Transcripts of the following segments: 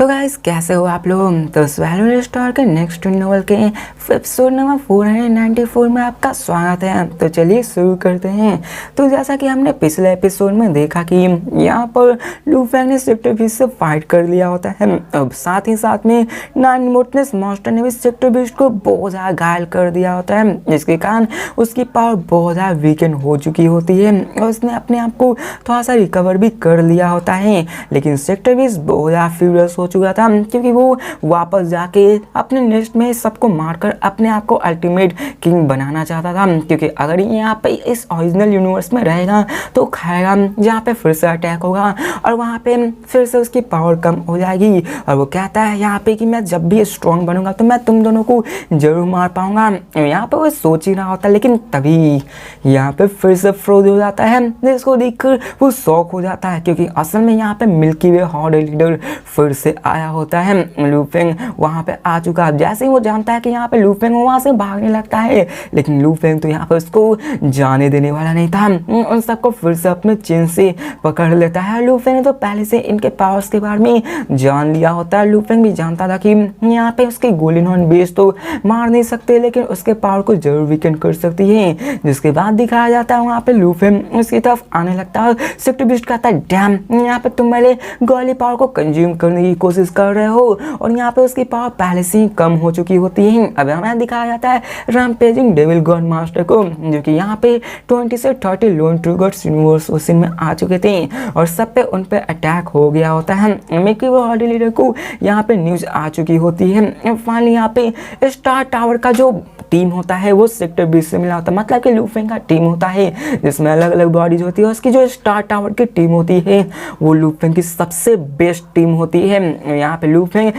तो गाइस कैसे हो आप लोग। तो स्वैलो स्टार के नेक्स्ट नॉवल के एपिसोड नंबर 494 में आपका स्वागत है। तो चलिए शुरू करते हैं। तो जैसा कि हमने पिछले एपिसोड में देखा कि यहाँ पर लू फैंग ने सेक्टर 20 से फाइट कर लिया होता है। अब साथ ही साथ में नाइन इमोर्टल्स मास्टर ने भी सेक्टर 20 को बहुत ज़्यादा घायल कर दिया होता है, जिसके कारण उसकी पावर बहुत ज़्यादा वीकेंड हो चुकी होती है और उसने अपने आप को थोड़ा सा रिकवर भी कर लिया होता है। लेकिन सेक्टर 20 बहुत ज़्यादा फ्यूरियस हो चुका था क्योंकि वो वापस जाके अपने नेक्स्ट में सबको मारकर अपने आप को अल्टीमेट किंग बनाना चाहता था। क्योंकि अगर यहाँ पे इस ओरिजिनल यूनिवर्स में रहेगा तो खाएगा जहाँ पे फिर से अटैक होगा और वहाँ पे फिर से उसकी पावर कम हो जाएगी। और वो कहता है यहाँ पे कि मैं जब भी स्ट्रॉन्ग बनूंगा तो मैं तुम दोनों को जरूर मार पाऊंगा। यहाँ पे वो सोच ही रहा होता है, लेकिन तभी यहाँ पे फिर से फ्रोज हो जाता है, जिसको देखकर वो शॉक हो जाता है क्योंकि असल में यहाँ पे मिल्की वे हॉर्ड लीडर फिर से आया होता है। लू फेंग वहाँ पे आ चुका है। जैसे ही वो जानता है कि यहाँ पे लू फेंग वहाँ से भागने लगता है, लेकिन लू फेंग तो यहाँ पे उसको जाने देने वाला नहीं था। उन सबको फिर से अपने चेन से पकड़ लेता है। लू फेंग ने तो पहले से इनके पावर्स के बारे में जान लिया होता है। लू फेंग भी जानता था कि यहाँ पे उसकी गोली नॉन बेस तो मार नहीं सकते, लेकिन उसके पावर को जरूर वीकेंड कर सकती है। जिसके बाद दिखाया जाता है वहाँ पे लू फेंग उसकी तरफ आने लगता है। सेक्टर बीस्ट कहता है डैम, यहाँ पे तुम मेरे गोली पावर को कंज्यूम करने की कोशिश कर रहे हो और यहाँ पे उसकी पावर पहले से ही कम हो चुकी होती है। अब हमें दिखाया जाता है रैम्पेजिंग डेविल गॉड मास्टर को, जो कि यहाँ पे 20 से 30 loan true God's universe ocean में आ चुके थे और सब पे उन पे अटैक हो गया होता है। मिकी वो हॉर्ड लीडर को यहाँ पे न्यूज आ चुकी होती है। फाइनली यहाँ पे स्टार टावर का जो टीम होता है वो सेक्टर 20 से मिला होता है, मतलब कि लू फेंग का टीम होता है जिसमें अलग अलग बॉडीज होती है। उसकी जो स्टार टावर की टीम होती है वो लू फेंग की सबसे बेस्ट टीम होती है। यहाँ पे लू फेंग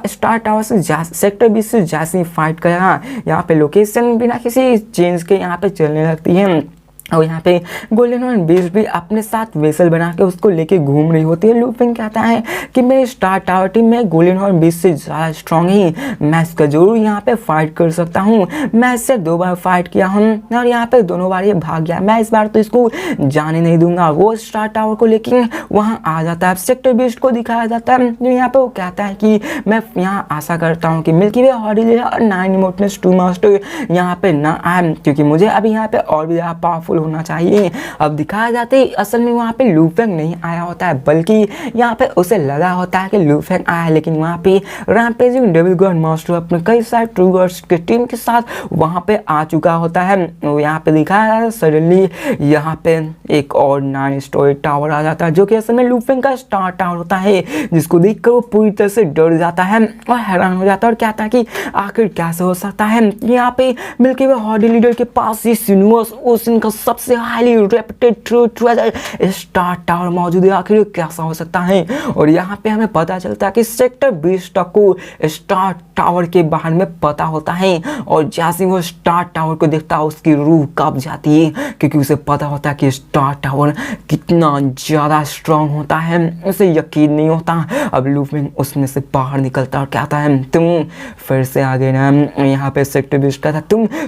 स्टार टावर से सेक्टर 20 से जैसे फाइट करेगा, यहाँ पे लोकेशन बिना किसी चेंज के यहाँ पे चलने लगती है और यहाँ पे गोल्डन वन बीस्ट भी अपने साथ वेसल बना के उसको लेके घूम रही होती है। लू फेंग कहता है कि मेरी स्टार टावर टीम में गोल्डन वन बीस्ट से ज़्यादा स्ट्रॉन्ग है, मैं इसका जरूर यहाँ पे फाइट कर सकता हूँ। मैं इससे 2 बार फाइट किया हूँ और यहाँ पे दोनों बार ये भाग गया, मैं इस बार तो इसको जाने नहीं दूंगा। वो स्टार टावर को लेके वहाँ आ जाता है। सेक्टर बीस्ट को दिखाया जाता है जो यहाँ पे वो कहता है कि मैं यहाँ आशा करता हूँ कि मिल्की वे हॉर्ड लीडर और नाइन इमोर्टल्स टू मास्टर यहाँ पे ना आए, क्योंकि मुझे अभी यहाँ पे और भी ज़्यादा पावरफुल होना चाहिए। अब दिखाया जाता है असल में वहाँ पे लू फेंग नहीं आया होता है, बल्कि यहाँ पे उसे लगा होता है कि लू फेंग आया है, लेकिन वहाँ पे रैम्पेजिंग डेविल गॉड मास्टर अपने कई सारे ट्रू गॉड्स के टीम के साथ वहाँ पे आ चुका होता है। वो यहाँ पे दिखाया जाता है सडनली यहाँ पे एक और 9 स्टोरी टावर आ जाता है, जो कि असल में लू फेंग का स्टार टावर होता है, जिसको देखकर वो पूरी तरह से डर जाता है और हैरान हो जाता है और कहता है कि आखिर कैसे हो सकता है यहाँ पे मिल्की वे हॉर्ड लीडर के पास इस यूनिवर्स ओशन का सबसे highly reputed treasure star tower मौजूद है, आखिर कैसा हो सकता है। और यहाँ पे हमें पता चलता है कि सेक्टर 20 तक को स्टार टावर के बारे में पता होता है और जैसे वो स्टार टावर को देखता है उसकी रूह कांप जाती है, क्योंकि उसे पता होता है कि स्टार टावर कितना ज़्यादा स्ट्रांग होता है, उसे यकीन नहीं होता। अब लू फेंग उसमें से बाहर निकलता और कहता है तुम फिर से आ गए ना। यहाँ पे सेक्टर 20 का था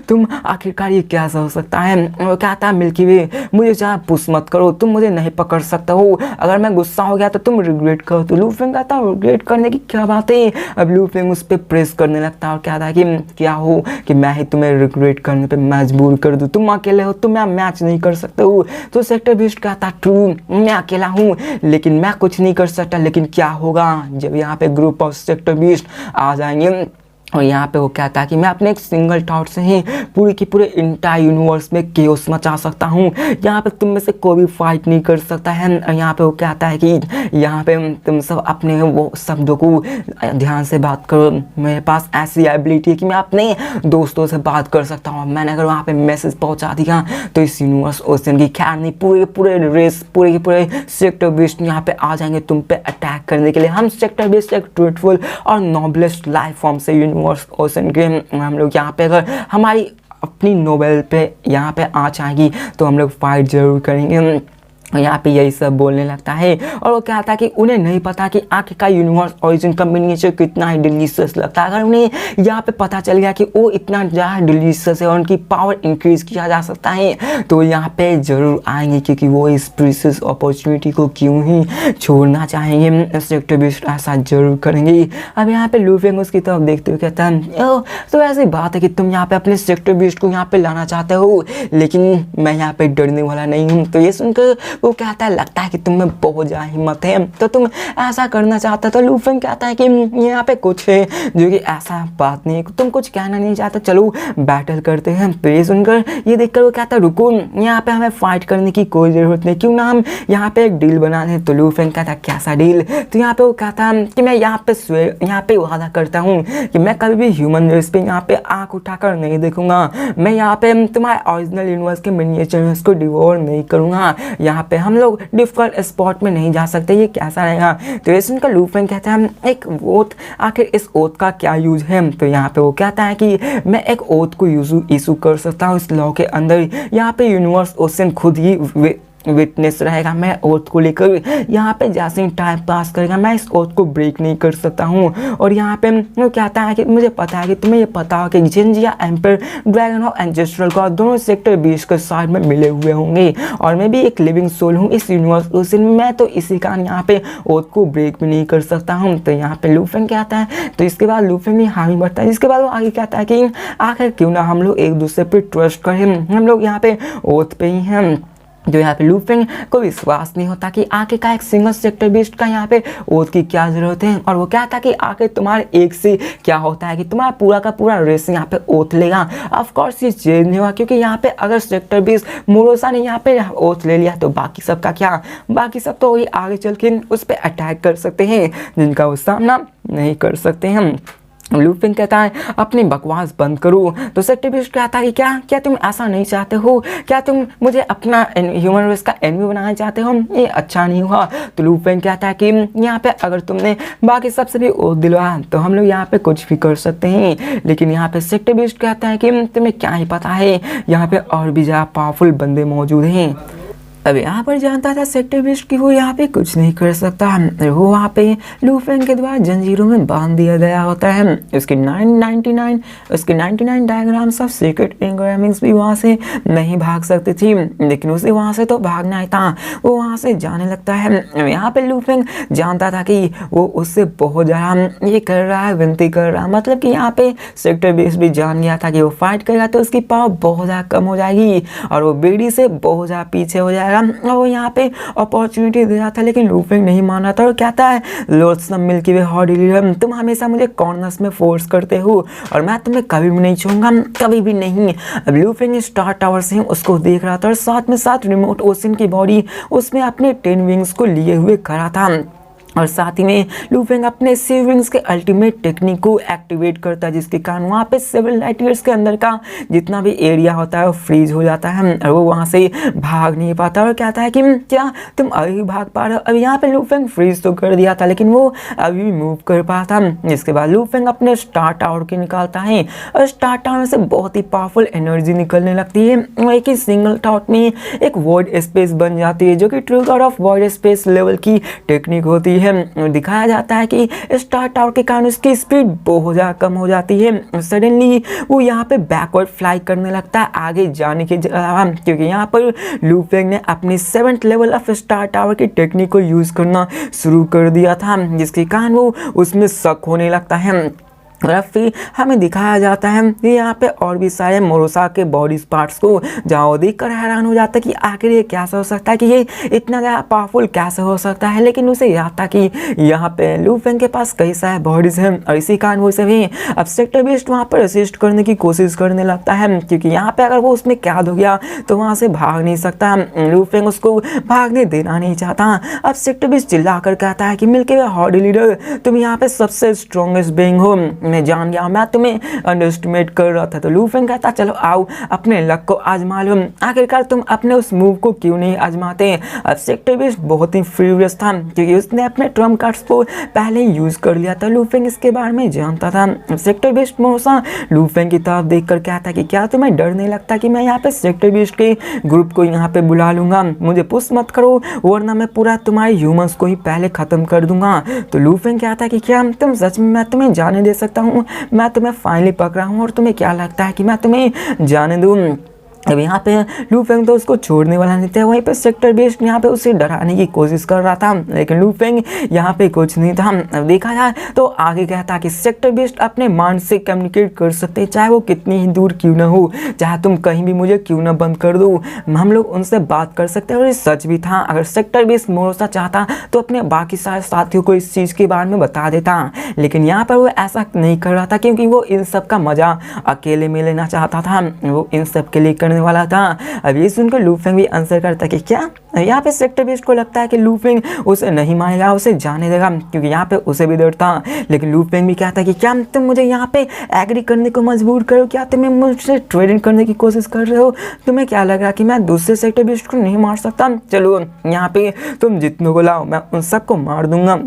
तुम आखिरकार ये कैसा हो सकता है। वो कहता है मिल्की वे मुझे जहाँ पुश मत करो, तुम मुझे नहीं पकड़ सकते हो, अगर मैं गुस्सा हो गया तो तुम रिग्रेट करो। तो लू फेंग कहता है रिग्रेट करने की क्या बात है। अब लू फेंग उस पर प्रेस करने लगता है और कहता है कि क्या हो कि मैं ही तुम्हें रिग्रेट करने पे मजबूर कर दूँ, तुम अकेले हो, तुम यहाँ मैच नहीं कर सकते हो। तो सेक्टर 20 कहता ट्रू मैं अकेला हूँ लेकिन मैं कुछ नहीं कर सकता, लेकिन क्या होगा जब यहाँ पे ग्रुप ऑफ सेक्टर 20 आ जाएंगे। और यहाँ पे वो कहता है कि मैं अपने एक सिंगल टॉट से ही पूरी की पूरे इंटायर यूनिवर्स में केओस मचा सकता हूँ, यहाँ पे तुम में से कोई भी फाइट नहीं कर सकता है। और यहाँ पे वो कहता है कि यहाँ पे तुम सब अपने वो शब्दों को ध्यान से बात करो, मेरे पास ऐसी एबिलिटी है कि मैं अपने दोस्तों से बात कर सकता हूँ। मैंने अगर वहाँ पे मैसेज पहुँचा दिया तो इस यूनिवर्स ओशन की खैर नहीं, पूरे रेस पूरे के पूरे सेक्टर 20 यहाँ पे आ जाएंगे तुम पे अटैक करने के लिए। हम सेक्टर 20 एक ट्रूथफुल और नोबलेस्ट लाइफ फॉर्म से ओशन के हम लोग यहाँ पे अगर हमारी अपनी नोबेल पे यहाँ पे आ जाएगी तो हम लोग फाइट जरूर करेंगे। यहाँ पे यही सब बोलने लगता है और वो कहता है कि उन्हें नहीं पता कि आखिर का यूनिवर्स ओरिजिन का मिनिएचर कितना ही डिलीशियस लगता है। अगर उन्हें यहाँ पे पता चल गया कि वो इतना ज़्यादा डिलीशियस है और उनकी पावर इंक्रीज किया जा सकता है तो यहाँ पे ज़रूर आएंगे, क्योंकि वो इस प्रीशियस अपॉर्चुनिटी को क्यों ही छोड़ना चाहेंगे। सेक्टर बीस्ट ऐसा जरूर करेंगे। अब यहाँ पे लूफी उसकी तरफ देखते हुए कहता है तो ऐसी बात है कि तुम यहाँ पे अपने सेक्टर बीस्ट को यहाँ पे लाना चाहते हो, लेकिन मैं यहाँ पे डरने वाला नहीं हूँ। तो ये सुनकर वो कहता है लगता है कि तुम में बहुत ज़्यादा हिम्मत है, तो तुम ऐसा करना चाहते। तो लूफी कहता है कि यहाँ पे कुछ है जो कि ऐसा बात नहीं है, तुम कुछ कहना नहीं चाहते, चलो बैटल करते हैं। तो ये सुनकर ये देखकर वो कहता है रुको, यहाँ पे हमें फाइट करने की कोई ज़रूरत नहीं, क्यों ना हम यहाँ पे एक डील बना लें। तो लूफी कहता है कैसा डील। तो यहाँ पे वो कहता है कि मैं यहाँ पे वादा करता हूँ कि मैं कभी भी ह्यूमन रेस पे यहाँ पे आँख उठाकर नहीं देखूंगा, मैं यहाँ पे तुम्हारे ओरिजिनल यूनिवर्स के मिनिएचर को डिवोर नहीं करूँगा, यहाँ पे हम लोग डिफिकल्ट स्पॉट में नहीं जा सकते, ये कैसा रहेगा। तो ये सुनकर लूफी कहता है एक ओथ, आखिर इस ओथ का क्या यूज है। तो यहाँ पे वो कहता है कि मैं एक ओथ को इशू कर सकता हूँ इस लॉ के अंदर, यहाँ पे यूनिवर्स ओशन खुद ही विटनेस रहेगा। मैं ओथ को लेकर यहाँ पे जैसे ही टाइम पास करेगा मैं इस ओथ को ब्रेक नहीं कर सकता हूँ। और यहाँ पे वो कहता है कि मुझे पता है कि तुम्हें ये पता हो कि जेनजिया empire dragon of ancestral god दोनों सेक्टर 20 के साइड में मिले हुए होंगे और मैं भी एक लिविंग सोल हूँ इस यूनिवर्स ओशन में, मैं तो इसी कारण यहाँ पे ओथ को ब्रेक भी नहीं कर सकता हूँ। तो यहाँ पे लूफी कहता है, तो इसके बाद लूफी भी हामी बढ़ता है। इसके बाद वो आगे कहता है कि आखिर क्यों ना हम लोग एक दूसरे पे ट्रस्ट करें, हम लोग यहाँ पे ओथ पे ही हैं। जो यहाँ पे लूफी को विश्वास नहीं होता कि आके का एक सिंगल सेक्टर बीस्ट का यहाँ पे ओथ की क्या जरूरत है। और वो कहता कि आके तुम्हारे एक से क्या होता है कि तुम्हारा पूरा का पूरा रेस यहाँ पे ओथ लेगा। ऑफ कोर्स ये चेंज नहीं हुआ, क्योंकि यहाँ पे अगर सेक्टर बीस्ट मोरोसा ने यहाँ पे ओथ ले लिया तो बाकी सब का क्या, बाकी सब तो वही आगे चल के उस पर अटैक कर सकते हैं जिनका वो सामना नहीं कर सकते हैं। लूफी कहता है अपनी बकवास बंद करो। तो सेक्टर बीस्ट कहता है कि क्या तुम ऐसा नहीं चाहते हो, क्या तुम मुझे अपना ह्यूमन रेस का एनिमी बनाना चाहते हो, ये अच्छा नहीं हुआ। तो लूफी कहता है कि यहाँ पे अगर तुमने बाकी सबसे भी ओथ दिलवाया तो हम लोग यहाँ पे कुछ भी कर सकते हैं, लेकिन यहाँ पे सेक्टर बीस्ट कहता है कि तुम्हें क्या ही पता है, यहाँ पे और भी ज़्यादा पावरफुल बंदे मौजूद हैं। अब यहाँ पर जानता था सेक्टर बीस्ट कि वो यहाँ पे कुछ नहीं कर सकता, वो वहाँ पे लूफी के द्वारा जंजीरों में बांध दिया गया होता है। उसके 99 डायग्राम्स ऑफ सीक्रेट एंग्रामिंग्स भी वहाँ से नहीं भाग सकती थी, लेकिन उसे वहाँ से तो भागना ही था, वो वहाँ से जाने लगता है। यहाँ पे लूफी जानता था कि वो उससे बहुत ज़्यादा ये कर रहा है, विनती कर रहा है, मतलब कि यहाँ पे सेक्टर बीस्ट भी जान गया था कि वो फाइट करेगा तो उसकी पावर बहुत ज़्यादा कम हो जाएगी और वो बेडी से बहुत ज़्यादा पीछे हो जाएगा। वो यहाँ पे अपॉर्चुनिटी दे रहा था, लेकिन लूफी नहीं मान रहा था और कहता है लोड्सम मिल्की वे हॉडी लीडर, तुम हमेशा मुझे कॉर्नर्स में फोर्स करते हो और मैं तुम्हें कभी भी नहीं छोड़ूंगा, कभी भी नहीं। अब लूफी स्टार टावर से उसको देख रहा था और साथ में साथ रिमोट ओशन की बॉडी उसमें अपने 10 विंग्स को लिए हुए खड़ा था और साथ ही में लूफी अपने सेविंग्स के अल्टीमेट टेक्निक को एक्टिवेट करता है, जिसके कारण वहाँ पे सेवरल लाइट ईयर्स के अंदर का जितना भी एरिया होता है वो फ्रीज हो जाता है और वो वहाँ से भाग नहीं पाता और कहता है कि क्या तुम अभी भाग पा रहे हो। अब यहाँ पे लूफी फ्रीज तो कर दिया था लेकिन वो अभी मूव कर पाता। जिसके बाद लूफी अपने स्टार टावर के निकालता है और स्टार टावर से बहुत ही पावरफुल एनर्जी निकलने लगती है। एक ही सिंगल थॉट में एक वॉइड स्पेस बन जाती है, जो कि trigger of void space level की टेक्निक होती है। दिखाया जाता है कि स्टार टावर के कारण उसकी स्पीड बहुत ज़्यादा कम हो जाती है। सडनली वो यहाँ पे बैकवर्ड फ्लाई करने लगता है आगे जाने के अलावा, क्योंकि यहाँ पर लूफी ने अपनी 7th level of star tower की टेक्निक को यूज़ करना शुरू कर दिया था, जिसके कारण वो उसमें शक होने लगता है। और फिर हमें दिखाया जाता है कि यहाँ पे और भी सारे मोरोसा के बॉडी पार्ट्स को जहाँ देखकर हैरान हो जाता है कि आखिर ये कैसे हो सकता है, कि ये इतना ज़्यादा पावरफुल कैसे हो सकता है। लेकिन उसे याद था कि यहाँ पे लूफी के पास कई सारे बॉडीज हैं और इसी कारण वो सभी अब सेक्टर बीस्ट वहाँ पर असिस्ट करने की कोशिश करने लगता है, क्योंकि यहाँ पे अगर वो उसमें कैद हो गया तो वहाँ से भाग नहीं सकता। लूफी उसको भागने देना नहीं चाहता। अब सेक्टर बीस्ट चिल्ला कर कहता है कि मिल्की वे हॉडी लीडर, तुम यहाँ पे सबसे स्ट्रॉन्गेस्ट बीइंग हो, मैं जान गया, मैं तुम्हें अंडरस्टिमेट कर रहा था। तो लूफेंग कहता चलो आओ अपने लक को आजमा लो, आखिरकार तुम अपने उस मूव को क्यों नहीं आजमाते। अब सेक्टर बीस्ट बहुत ही फ्यूरियस था क्योंकि उसने अपने ट्रम्प कार्ड्स को पहले ही यूज कर लिया था। लूफेंग इसके बारे में जानता था। सेक्टर बीस्ट मोसा लूफेंग की तरफ देखकर कहता कि क्या तुम्हें डर नहीं लगता कि मैं यहाँ पे सेक्टर बीस्ट के ग्रुप को यहाँ पे बुला लूंगा, मुझे पुश मत करो वरना मैं पूरा तुम्हारे ह्यूमंस को ही पहले खत्म कर दूंगा। तो लूफेंग कहता कि क्या तुम सच में मैं तुम्हें जाने दे सकता हूँ, मैं तुम्हें फाइनली पकड़ा हूँ और तुम्हें क्या लगता है कि मैं तुम्हें जाने दूँ। अब यहाँ पे लूफेंग तो उसको छोड़ने वाला नहीं था, वहीं पे सेक्टर बीस्ट यहाँ पे उसे डराने की कोशिश कर रहा था, लेकिन लूफेंग यहाँ पे कुछ नहीं था। अब देखा जाए तो आगे कहता कि सेक्टर बीस्ट अपने माइंड से कम्युनिकेट कर सकते, चाहे वो कितनी ही दूर क्यों ना हो, चाहे तुम कहीं भी मुझे क्यों ना बंद कर दो, हम लोग उनसे बात कर सकते हैं। और ये सच भी था, अगर सेक्टर बीस्ट मोसा चाहता तो अपने बाकी सारे साथियों को इस चीज़ के बारे में बता देता, लेकिन यहाँ पर वो ऐसा नहीं कर रहा था क्योंकि वो इन सब का मजा अकेले में लेना चाहता था, वो इन सब के लिए वाला था। अब ये सुनकर लूफेंग भी आंसर करता कि क्या। यहाँ पे सेक्टर बीस्ट को लगता है कि लूफेंग उसे नहीं मानेगा, उसे जाने देगा क्योंकि यहाँ पे उसे भी डर था, लेकिन लूफेंग भी कहता कि क्या तुम मुझे यहाँ पे एग्री करने को मजबूर करो, क्या तुम्हें मुझसे ट्रेडिंग करने की कोशिश कर रहे हो, तुम्हें क्या लग रहा है कि मैं दूसरे सेक्टर बीस्ट को नहीं मार सकता, चलो यहाँ पे तुम जितनों को लाओ मैं उन सबको मार दूंगा।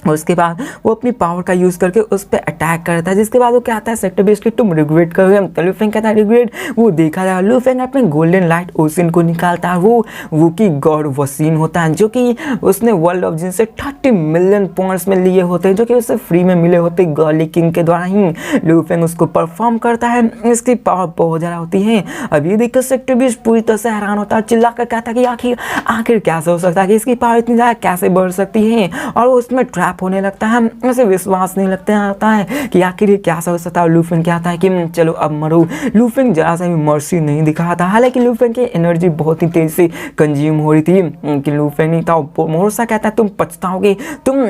उसके बाद वो अपनी पावर का यूज़ करके उस पर अटैक करता है, जिसके बाद वो कहता है सेक्टर बीस्ट की तुम रिग्रेट करोगे। तो लूफेंग कहता है रिग्रेट, वो देखा जाए लूफेंग अपने गोल्डन लाइट ओसिन को निकालता है, वो की गॉड वसीन होता है जो कि उसने वर्ल्ड ऑफ जिन से 30 मिलियन पॉइंट्स में लिए होते हैं, जो कि उसे फ्री में मिले होते गार्ली किंग के द्वारा ही। लूफेंग उसको परफॉर्म करता है, इसकी पावर बहुत ज़्यादा होती है। अब ये देखकर सेक्टर बीस्ट पूरी तरह से हैरान होता है, चिल्ला कर कहता है कि आखिर कैसे हो सकता है कि इसकी पावर इतनी ज़्यादा कैसे बढ़ सकती है, और वो उसमें होने लगता है, उसे विश्वास नहीं लगता है कि आखिर ये क्या हो सकता है। लूफेंग कहता है कि चलो अब मरो। लूफेंग जरा सा भी मर्सी नहीं दिखाता, हालांकि लूफेंग की एनर्जी बहुत ही तेजी से कंज्यूम हो रही थी कि लूफेंग नहीं था। मोरसा कहता है तुम पछताओगे, तुम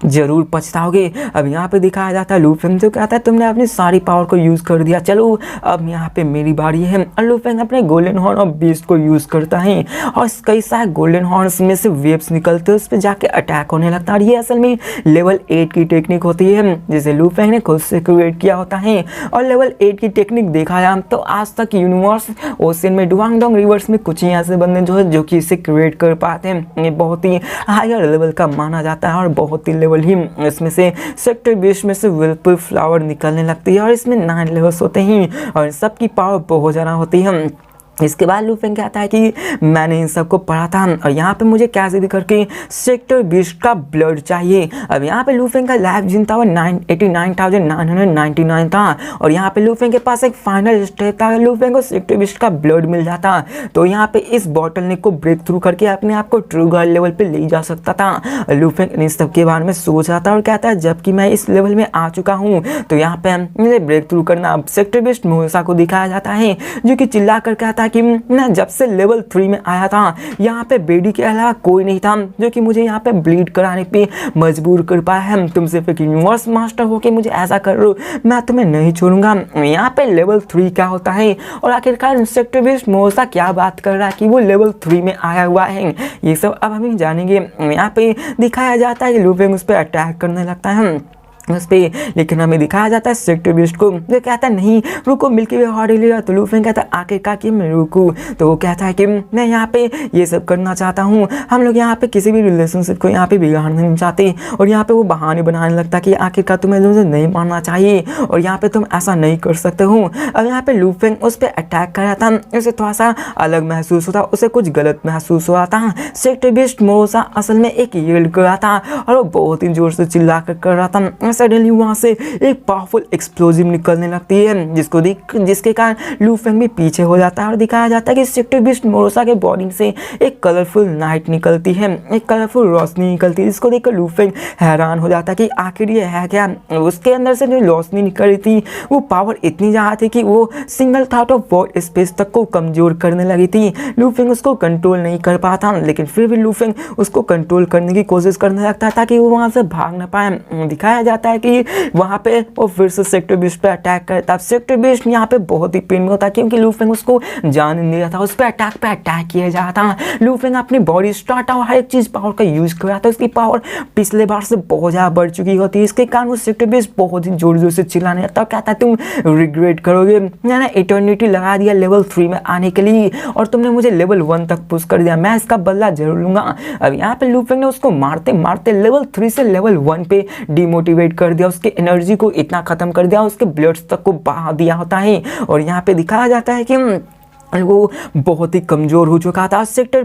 जरूर पछताओगे। अब यहाँ पे दिखाया जाता है लूफेंग जो कहता है तुमने अपनी सारी पावर को यूज़ कर दिया, चलो अब यहाँ पे मेरी बारी है। और लूफेंग अपने गोल्डन हॉर्न और बीस्ट को यूज़ करता है और कई सारे गोल्डन हॉर्न्स में से वेव्स निकलते हैं, उस पर जाके अटैक होने लगता है। और ये असल में लेवल 8 की टेक्निक होती है जिसे लूफेंग ने खुद से क्रिएट किया होता है। और लेवल 8 की टेक्निक देखा जाए तो आज तक यूनिवर्स ओशन में डुआंगडोंग रिवर्स में कुछ ही ऐसे बंदे जो कि इसे क्रिएट कर पाते हैं। ये बहुत ही हायर लेवल का माना जाता है और बहुत ही लेवल ही इसमें से सेक्टर बीस्ट में से विलपुल फ्लावर निकलने लगती है और इसमें 9 लेवल्स होते हैं और सबकी पावर बहुत ज़्यादा होती है। इसके बाद लूफेंग कहता है कि मैंने इन सबको पढ़ा था और यहाँ पे मुझे कैसे भी करके सेक्टर बीस्ट का ब्लड चाहिए। अब यहाँ पे लूफेंग का लाइफ जिनता हुआ 89,999 था और यहाँ पे लूफेंग के पास एक फाइनल स्टेप था, लूफेंग को सेक्टर बीस्ट का ब्लड मिल जाता तो यहाँ पे इस बॉटलनेक को ब्रेक थ्रू करके अपने आप को ट्रू गॉड लेवल पे ले जा सकता था। लूफेंग इन सब के बारे में सोच रहा था और कहता है जबकि मैं इस लेवल में आ चुका हूँ तो यहाँ पे मुझे ब्रेक थ्रू करना। अब सेक्टर बीस्ट मोसा को दिखाया जाता है जो कि चिल्ला कर कहता है कि मैं जब से लेवल 3 में आया था यहाँ पे बेडी के अलावा कोई नहीं था जो कि मुझे यहाँ पे ब्लीड कराने पे मजबूर कर पाया है। तुम सिर्फ एक यूनिवर्स मास्टर हो के मुझे ऐसा कर रहे हो, मैं तुम्हें नहीं छोड़ूंगा। यहाँ पे लेवल 3 क्या होता है और आखिरकार सेक्टर बीस्ट मोसा क्या बात कर रहा है कि वो लेवल 3 में आया हुआ है, ये सब अब हम जानेंगे। यहाँ पे दिखाया जाता है कि लूफेंग उस पर अटैक करने लगता है उस पर, लेकिन हमें दिखाया जाता है सेक्टर बीस्ट को जो कहता है नहीं रुको मिल्की वे हार्ट लेगा। तो लूफेंग कहता है आखिरकार कि मैं रुकूँ, तो वो कहता है कि मैं यहाँ पे ये सब करना चाहता हूँ, हम लोग यहाँ पे किसी भी रिलेशनशिप को यहाँ पे बिगाड़ना नहीं चाहते। और यहाँ पे वो बहाने बनाने लगता कि आखिरकार तुम्हें मुझे नहीं मानना चाहिए और यहाँ पे तुम ऐसा नहीं कर सकते हो। अब यहाँ पे लूफेंग उस पर अटैक कर रहा था, उसे थोड़ा सा अलग महसूस होता, उसे कुछ गलत महसूस हुआ था। सेक्टर बीस्ट मोसा असल में एक यील्ड कर रहा था और वो बहुत ही जोर से चिल्ला कर रहा था। सडनली वहाँ से एक पावरफुल एक्सप्लोजिव निकलने लगती है जिसके कारण लूफेंग भी पीछे हो जाता है और दिखाया जाता है कि सेक्टर बीस्ट मोसा के बॉडी से एक कलरफुल नाइट निकलती है, एक कलरफुल रोशनी निकलती है, जिसको देखकर लूफेंग हैरान हो जाता है कि आखिर ये है क्या। उसके अंदर से जो रोशनी निकल रही थी वो पावर इतनी ज़्यादा थी कि वो single thought of war space तक को कमजोर करने लगी थी। लूफेंग उसको कंट्रोल नहीं कर पाता लेकिन फिर भी लूफेंग उसको कंट्रोल करने की कोशिश करने लगता था कि वो वहाँ से भाग ना पाए। दिखाया जाता जाता है कि वहाँ पे वो फिर से सेक्टर 20 पे अटैक करता है। सेक्टर 20 यहाँ पे बहुत ही पेन में होता है क्योंकि लू फेंग उसको जान नहीं रहा था, उस पर अटैक किया जा रहा था। लू फेंग अपनी बॉडी स्टार्ट और हर एक चीज पावर का यूज कर रहा था, उसकी पावर पिछले बार से बहुत ज्यादा बढ़ चुकी होती है। इसके कारण वो सेक्टर 20 बहुत ही जोर जोर से चिल्लाने लगता है, कहता है तुम रिग्रेट करोगे, मैंने इटर्निटी लगा दिया लेवल 3 में आने के लिए और तुमने मुझे लेवल 1 तक पुश कर दिया, मैं इसका बदला जरूर लूंगा। अब यहाँ पे लू फेंग ने उसको मारते मारते लेवल 3 से लेवल 1 पे डिमोटिवेट कर दिया, उसके एनर्जी को इतना खत्म कर दिया, उसके ब्लड्स तक को बहा दिया होता है। और यहाँ पे दिखाया जाता है कि वो बहुत ही कमज़ोर हो चुका था। सेक्टर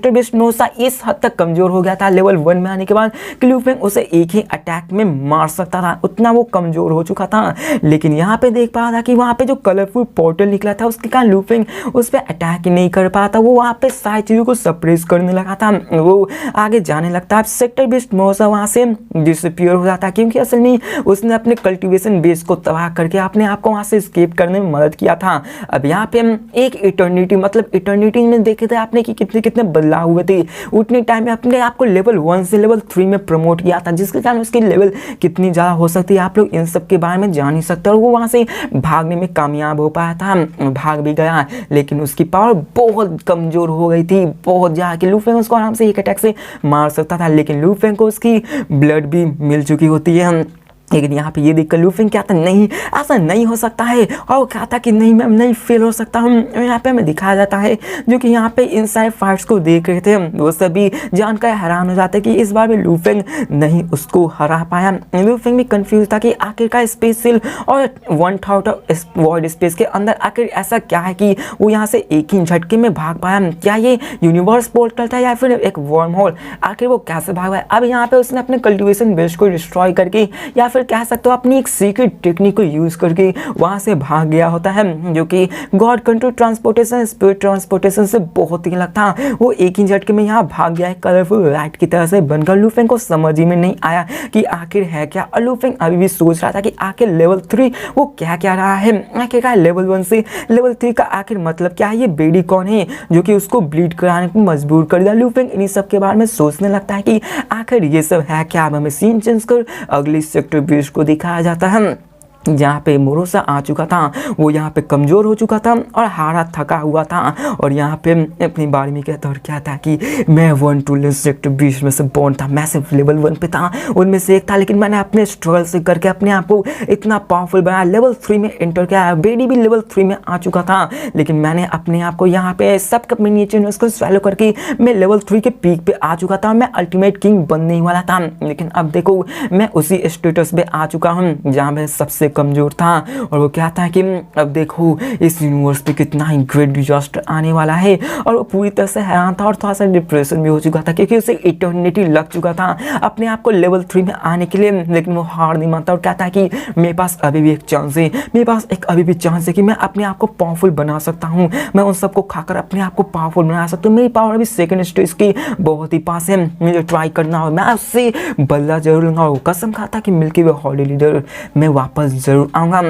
20 नोसा इस हद तक कमज़ोर हो गया था लेवल 1 में आने के बाद कि लू फेंग उसे एक ही अटैक में मार सकता था, उतना वो कमज़ोर हो चुका था। लेकिन यहाँ पे देख पा रहा था कि वहाँ पे जो कलरफुल पोर्टल निकला था उसके कारण लू फेंग उस पर अटैक नहीं कर पा था, वो वहाँ पे सारी चीज़ों को सप्रेस करने लगा था, वो आगे जाने लगता। अब सेक्टर 20 नोसा वहाँ से डिसअपियर हो जाता क्योंकि असल में उसने अपने कल्टिवेशन बेस को तबाह करके अपने आप को वहाँ से स्केप करने में मदद किया था। अब यहाँ पे हम एक इटर्निटी मतलब इटर्निटी में देखे थे आपने कि कितने कितने बदलाव हुए थे, उतने टाइम में अपने आप को लेवल 1 से लेवल 3 में प्रमोट किया था, जिसके कारण उसकी लेवल कितनी ज़्यादा हो सकती है आप लोग इन सब के बारे में जान ही सकते हो। और वो वहाँ से भागने में कामयाब हो पाया था, भाग भी गया, लेकिन उसकी पावर बहुत कमज़ोर हो गई थी, बहुत ज़्यादा कि लू फेंग उसको आराम से एक अटैक से मार सकता था, लेकिन लू फेंग को उसकी ब्लड भी मिल चुकी होती है। लेकिन यहाँ पे ये देखकर लू फेंग कहता नहीं ऐसा नहीं हो सकता है, और वो कहता कि नहीं मैं नहीं फेल हो सकता हूँ। यहाँ पे हमें दिखाया जाता है जो कि यहाँ पे इन सारे फाइट्स को देख रहे थे वो सभी जानकर हैरान हो जाते कि इस बार भी लू फेंग नहीं उसको हरा पाया। लू फेंग भी कंफ्यूज था कि आखिरकार स्पेस सील और 1000 वॉइड स्पेस के अंदर आखिर ऐसा क्या है कि वो यहाँ से एक ही झटके में भाग पाया, क्या ये यूनिवर्स पोर्टल था या फिर एक वर्म होल, आखिर वो कैसे भाग पाया। अब यहाँ पे उसने अपने कल्टिवेशन बेस को डिस्ट्रॉय करके या फिर कह सकते हो अपनी एक सीक्रेट टेक्निक को यूज करके वहां से भाग गया होता है, जो कि God control transportation spirit transportation से बहुत ही अलग था। वो एक ही झटके में यहाँ भाग गया है कलरफुल लाइट की तरह से बनकर। लू फेंग को समझ ही में नहीं आया कि आखिर है क्या, और लू फेंग अभी भी सोच रहा था कि आखिर लेवल 3 वो क्या क्या रहा है, आखिरकार लेवल 1 से लेवल 3 का आखिर मतलब क्या है, ये बेडी कौन है जो कि उसको ब्लीड कराने को मजबूर कर दिया। लू फेंग इन्हीं सब के बारे में सोचने लगता है कि आखिर ये सब है क्या। अब हमें सीन चेंज कर अगली सेक्टर 20 को दिखाया जाता है जहाँ पे मोरोसा आ चुका था, वो यहाँ पे कमज़ोर हो चुका था और हारा थका हुआ था, और यहाँ पे अपनी बारे में कहता और क्या था कि मैं 1 to सेक्टर 20 में से बॉर्न था, मैं सिर्फ लेवल 1 पे था, उनमें से एक था, लेकिन मैंने अपने स्ट्रगल से करके अपने आप को इतना पावरफुल बनाया, लेवल 3 में एंटर किया। बेडी भी लेवल 3 में आ चुका था, लेकिन मैंने अपने आप को यहाँ पे सब कप मिनिएचर को स्वैलो करके मैं लेवल 3 के पीक पे आ चुका था, मैं अल्टीमेट किंग बनने वाला था। लेकिन अब देखो मैं उसी स्टेटस पे आ चुका हूँ जहाँ मैं सबसे कमजोर था, और वो कहता है कि अब देखो इस यूनिवर्स पे कितना ही ग्रेट डिजास्टर आने वाला है। और वो पूरी तरह से हैरान था और थोड़ा सा डिप्रेशन भी हो चुका था क्योंकि उसे इटर्निटी लग चुका था अपने आप को लेवल 3 में आने के लिए, लेकिन वो हार नहीं मानता और कहता है कि मेरे पास अभी भी एक चांस है, मेरे पास एक अभी भी चांस है कि मैं अपने आप को पावरफुल बना सकता हूँ, मैं उन सबको खाकर अपने आप को पावरफुल बना सकता हूँ। मेरी पावर अभी सेकंड स्टेज की बहुत ही पास है, मुझे ट्राई करना हो, मैं उससे बदला जरूर लूँगा। वो कसम खाता कि मिल्की वे हॉली लीडर मैं वापस जरूर आऊँगा।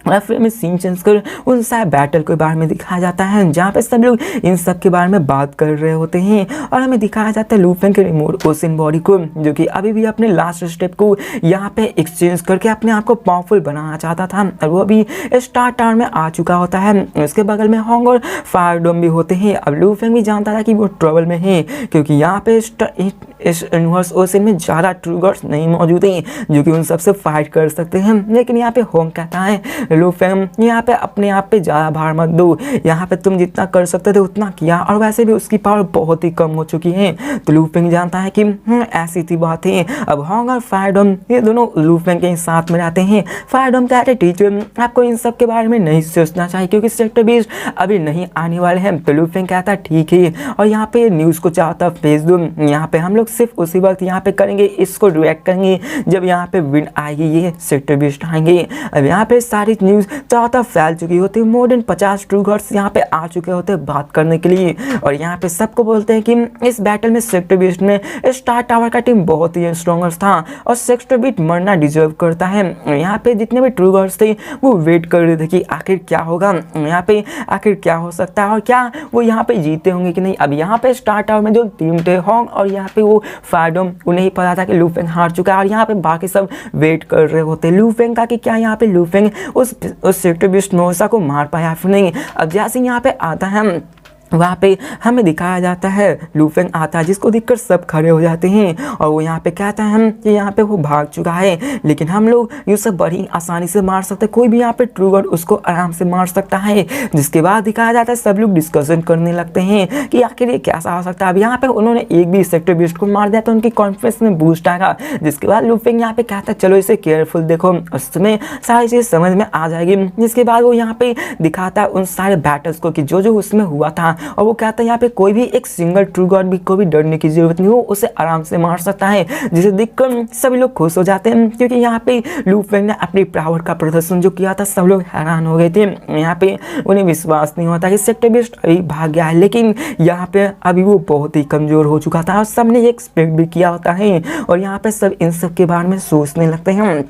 और फिर हमें सीन चेंज कर उन सारे बैटल के बारे में दिखाया जाता है जहाँ पे सब लोग इन सब के बारे में बात कर रहे होते हैं, और हमें दिखाया जाता है लू फेंग के रिमोट ओशन बॉडी को जो कि अभी भी अपने लास्ट स्टेप को यहाँ पे एक्सचेंज करके अपने आप को पावरफुल बनाना चाहता था, और वो अभी स्टार टावर में आ चुका होता है। उसके बगल में होंग और फायरडोम भी होते हैं। अब लू फेंग भी जानता था कि वो ट्रबल में है क्योंकि यहाँ पे इस यूनिवर्स ओशन में ज़्यादा ट्रूगर्स नहीं मौजूद हैं जो कि उन सबसे फाइट कर सकते हैं। लेकिन यहाँ पे होंग कहता है लू फेंग यहाँ पे अपने आप पे ज़्यादा भार मत दो, यहाँ पे तुम जितना कर सकते थे उतना किया, और वैसे भी उसकी पावर बहुत ही कम हो चुकी है। तो लू फेंग जानता है कि ऐसी थी बात है। अब होंग और फायरडोम ये दोनों लू फेंग के साथ में रहते हैं। फायरडोम कहते हैं टीचर आपको इन सब के बारे में नहीं सोचना चाहिए क्योंकि सेक्टर 20 अभी नहीं आने वाले हैं। तो लू फेंग कहता है ठीक है, और यहाँ पे न्यूज़ को चाहता भेज दो, यहाँ पे हम लोग सिर्फ उसी वक्त यहाँ पे करेंगे, इसको रिएक्ट करेंगे जब यहाँ पे विन आएगी, ये सेक्टर 20 आएंगे। अब यहाँ पे सारी न्यूज़ चारों तरफ फैल चुकी होती है। मोर देन 50 ट्रू गॉड्स यहाँ पे आ चुके होते हैं बात करने के लिए, और यहाँ पे सबको बोलते हैं कि इस बैटल में सेक्टर बीस्ट में स्टार टावर का टीम बहुत ही स्ट्रॉन्गर था और सेक्टर बीस्ट मरना डिजर्व करता है। यहाँ पे जितने भी ट्रू गॉड्स थे वो वेट कर रहे थे कि आखिर क्या होगा, यहाँ पे आखिर क्या हो सकता है और क्या वो यहाँ पे जीते होंगे कि नहीं। अब यहाँ पे स्टार टावर में जो टीम थे होंग और यहाँ पे वो फायरडोम, उन्हें ही पता था कि लू फेंग हार चुका है और यहाँ पे बाकी सब वेट कर रहे होते लू फेंग का कि क्या यहाँ पे लू फेंग उस सेक्टर बीस्ट मोसा को मार पाया फिर नहीं। अब जैसे यहाँ पे आता है वहाँ पे हमें दिखाया जाता है लू फेंग आता है, जिसको देखकर सब खड़े हो जाते हैं और वो यहाँ पे कहता है हम कि यहाँ पे वो भाग चुका है, लेकिन हम लोग ये सब बड़ी आसानी से मार सकते हैं, कोई भी यहाँ पे ट्रू गॉड उसको आराम से मार सकता है। जिसके बाद दिखाया जाता है सब लोग डिस्कशन करने लगते हैं कि आखिर ये कैसा हो सकता है। अब यहाँ पे उन्होंने एक भी सेक्टर बीस्ट को मार दिया तो उनकी कॉन्फिडेंस में बूस्ट आएगा। जिसके बाद लू फेंग यहाँ पे कहता है चलो इसे केयरफुल देखो, उसमें सारी चीज़ समझ में आ जाएगी। जिसके बाद वो यहाँ पे दिखाता है उन सारे बैटल्स को कि जो जो उसमें हुआ था, और वो कहता है यहाँ पे कोई भी एक सिंगल ट्रू गॉड भी को भी डरने की जरूरत नहीं हो, उसे आराम से मार सकता है। जिसे देखकर सभी लोग खुश हो जाते हैं क्योंकि यहाँ पे लू फेंग ने अपनी पावर का प्रदर्शन जो किया था सब लोग हैरान हो गए थे। यहाँ पे उन्हें विश्वास नहीं होता कि सेक्टर बीस्ट अभी भाग गया है, लेकिन यहाँ पे अभी वो बहुत ही कमजोर हो चुका था और सबने एक्सपेक्ट भी किया होता है और यहाँ पे सब इन सब के बारे में सोचने लगते हैं।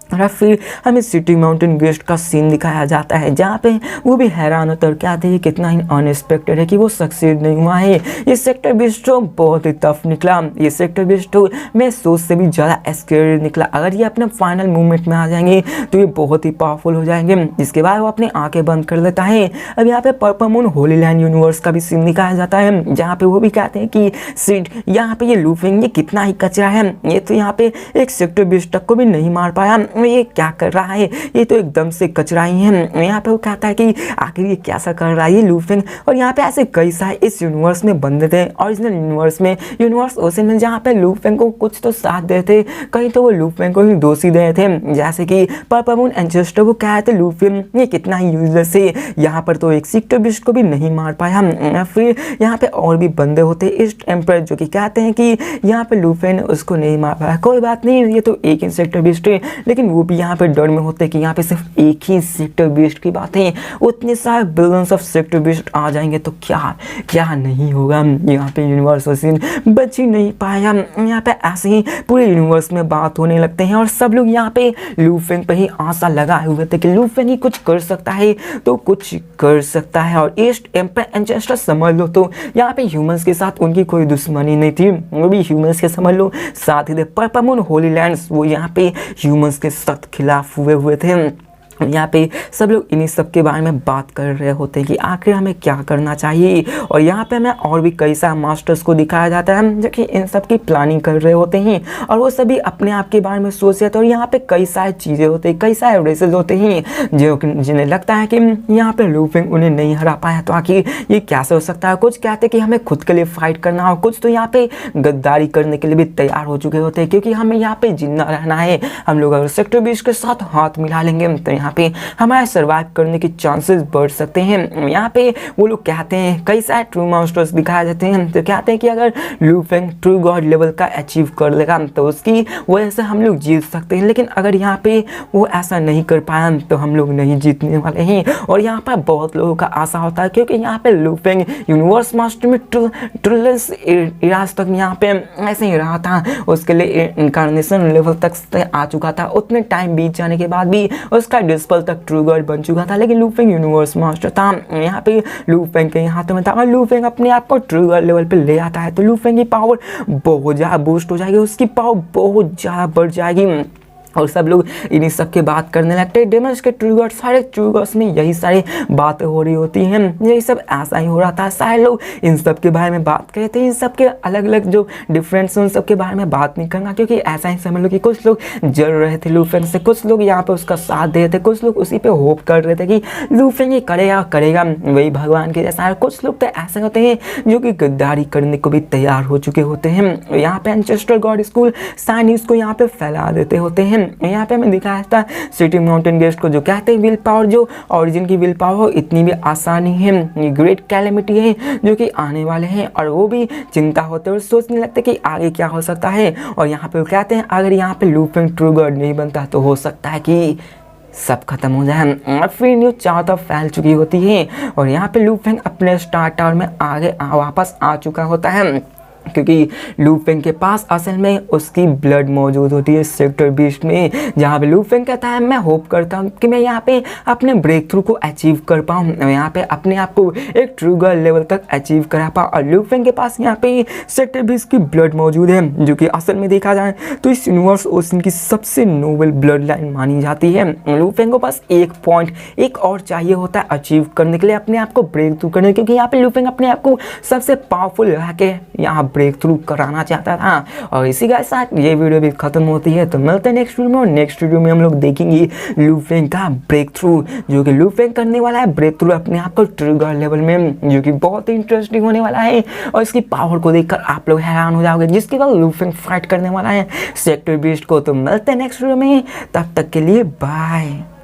और फिर हमें सिटी माउंटेन गेस्ट का सीन दिखाया जाता है जहाँ पे वो भी हैरान होता है क्या थे ये कितना ही अनएक्सपेक्टेड है कि वो सक्सेस नहीं हुआ है। ये सेक्टर बीस्ट बहुत ही टफ निकला, ये सेक्टर बीस्ट मैं सोच से भी ज़्यादा स्केरी निकला। अगर ये अपने फाइनल मूवमेंट में आ जाएंगे तो ये बहुत ही पावरफुल हो जाएंगे। जिसके बाद वो अपनी आंखें बंद कर लेता है। अब यहाँ पे purple moon Holi land universe का भी सीन दिखाया जाता है जहाँ पे वो भी कहते हैं कि सिड यहाँ पे ये लू फेंग ये कितना ही कचरा है, ये तो यहाँ पे एक सेक्टर बीस्ट तक को भी नहीं मार पाया, ये क्या कर रहा है, ये तो एकदम से कचरा ही है। यहाँ पे वो कहता है कि आखिर ये कैसा कर रहा है ये लू फेंग। और यहाँ पे ऐसे कई सारे इस यूनिवर्स में बंदे थे ओरिजिनल यूनिवर्स में, यूनिवर्स ओशन में, जहाँ पे लू फेंग को कुछ तो साथ दे थे, कहीं तो वो लू फेंग को ही दोषी दे थे। जैसे कि पर्पल मून एंसेस्टर वो कह रहे थे लू फेंग ये कितना ही यूजलेस है, यहाँ पर तो एक सेक्टर बीस्ट को भी नहीं मार पाया। फिर यहाँ पे और भी बंदे होते ईस्ट एम्पायर जो कि कहते हैं कि यहाँ पे लू फेंग उसको नहीं मार पाया, कोई बात नहीं ये तो एक ही सेक्टर बीस्ट है, लेकिन वो भी यहाँ पे डर में होते हैं कि यहाँ पे सिर्फ एक ही सेक्टर बीस्ट की बात है, उतने सारे बिलियंस ऑफ सेक्टर बीस्ट आ जाएंगे तो क्या क्या नहीं होगा। यहाँ पे यूनिवर्स सीन बच ही नहीं पाया। यहाँ पे ऐसे ही पूरे यूनिवर्स में बात होने लगते हैं और सब लोग यहाँ पे लू फेंग पे ही आशा लगाए हुए थे कि लू फेंग ही कुछ कर सकता है तो कुछ कर सकता है। और ईस्ट एम्पायर एंसेस्टर समझ लो तो यहाँ पे ह्यूमंस के साथ उनकी कोई दुश्मनी नहीं थी, वो भी ह्यूमंस के समझ लो साथ ही थे। पर्पल मून होली लैंड्स वो यहाँ पे ह्यूमंस के सख्त खिलाफ हुए थे। यहाँ पे सब लोग इन्हीं सब के बारे में बात कर रहे होते हैं कि आखिर हमें क्या करना चाहिए। और यहाँ पे हमें और भी कई सारे मास्टर्स को दिखाया जाता है जो कि इन सब की प्लानिंग कर रहे होते हैं और वो सभी अपने आप के बारे में सोच रहे थे। और यहाँ पे कई सारी चीज़ें होती हैं, कई सारे रेसेस होते हैं जो जिन्हें लगता है कि यहाँ पे लू फेंग उन्हें नहीं हरा पाया तो आखिर ये कैसे हो सकता है। कुछ कहते कि हमें खुद के लिए फाइट करना हो, कुछ तो यहाँ पे गद्दारी करने के लिए भी तैयार हो चुके होते हैं क्योंकि हमें यहाँ पे जिंदा रहना है। हम लोग अगर सेक्टर बीस्ट के साथ हाथ मिला लेंगे तो यहाँ पे हमारे सर्वाइव करने के चांसेस बढ़ सकते हैं। यहाँ पे वो लोग कहते हैं कई सारे ट्रू मास्टर्स दिखाए जाते हैं तो कहते हैं कि अगर लू फेंग ट्रू गॉड लेवल का अचीव कर लेगा तो उसकी वजह से हम लोग जीत सकते हैं, लेकिन अगर यहाँ पे वो ऐसा नहीं कर पाया तो हम लोग नहीं जीतने वाले हैं। और यहाँ पर बहुत लोगों का आशा होता है क्योंकि यहाँ पे लू फेंग यूनिवर्स मास्टर में ट्रिलियंस इराज तक यहाँ पे ऐसे ही रहा था, उसके लिए इनकारनेशन लेवल तक आ चुका था। उतने टाइम बीत जाने के बाद भी उसका डिस्पल तक ट्रू गॉड बन चुका था, लेकिन लू फेंग यूनिवर्स मास्टर था। यहाँ पे लू फेंग के हाथों में था और लू फेंग अपने आप को ट्रू गॉड लेवल पे ले आता है तो लू फेंग की पावर बहुत ज़्यादा बूस्ट हो जाएगी, उसकी पावर बहुत ज़्यादा बढ़ जाएगी। और सब लोग इन्हीं सब की बात करने लगते हैं। डेमन्स के ट्रू गॉड्स सारे ट्रू गॉड्स में यही सारी बातें हो रही होती हैं, यही सब ऐसा ही हो रहा था। सारे लोग इन सब के बारे में बात कर रहे थे, इन सब के अलग अलग जो डिफरेंस उन सब के बारे में बात नहीं करना क्योंकि ऐसा ही समझ लो कि कुछ लोग जल रहे थे लू फेंग से, कुछ लोग यहाँ पे उसका साथ दे रहे थे, कुछ लोग उसी पे होप कर रहे थे कि लू फेंग ये करेगा वही भगवान के जैसा। कुछ लोग तो ऐसे होते हैं जो कि गद्दारी करने को भी तैयार हो चुके होते हैं। यहाँ पे एंसेस्टर गॉड स्कूल साइनिस को यहाँ पे फैला देते होते हैं। यहाँ पे हमें दिखाया था सिटी माउंटेन गेस्ट को जो कहते हैं विल पावर, जो ओरिजिन की विल पावर इतनी भी आसानी है, ये ग्रेट कैलेमिटी है जो कि आने वाले हैं और वो भी चिंता होते और सोचने लगते कि आगे क्या हो सकता है। और यहाँ पे वो कहते हैं अगर यहाँ पे लू फेंग ट्रू गॉड नहीं बनता तो हो सकता है कि सब खत्म हो जाए और फिर न्यूज़ चारों तरफ फैल चुकी होती है और यहाँ पे लू फेंग अपने स्टार टावर में वापस आ चुका होता है, क्योंकि लू फेंग के पास असल में उसकी ब्लड मौजूद होती है सेक्टर 20 में, जहाँ पे लू फेंग कहता है मैं होप करता हूँ कि मैं यहाँ पे अपने ब्रेक थ्रू को अचीव कर पाऊँ, यहाँ पे अपने आप को एक ट्रूगर लेवल तक अचीव करा पाऊँ। और लू फेंग के पास यहाँ पे सेक्टर 20 की ब्लड मौजूद है, जो कि असल में देखा जाए तो इस यूनिवर्स ओशन की सबसे नोबल ब्लड लाइन मानी जाती है। लू फेंग को बस एक पॉइंट एक और चाहिए होता है अचीव करने के लिए, अपने आप को ब्रेक थ्रू करने, क्योंकि यहाँ पे लू फेंग अपने आप को सबसे पावरफुल रह के यहाँ ब्रेक थ्रू कराना चाहता था। और इसी के साथ ये वीडियो भी खत्म होती है, तो मिलते हैं नेक्स्ट वीडियो में। और नेक्स्ट वीडियो में हम लोग देखेंगे लू फेंग का ब्रेक थ्रू, जो कि लू फेंग करने वाला है ब्रेक थ्रू अपने आप को ट्रिगर लेवल में, जो कि बहुत ही इंटरेस्टिंग होने वाला है। और इसकी पावर को देखकर आप लोग हैरान हो जाओगे, जिसके बाद लू फेंग फाइट करने वाला है सेक्टर 20 को। तो मिलते हैं नेक्स्ट वीडियो में, तब तक के लिए बाय।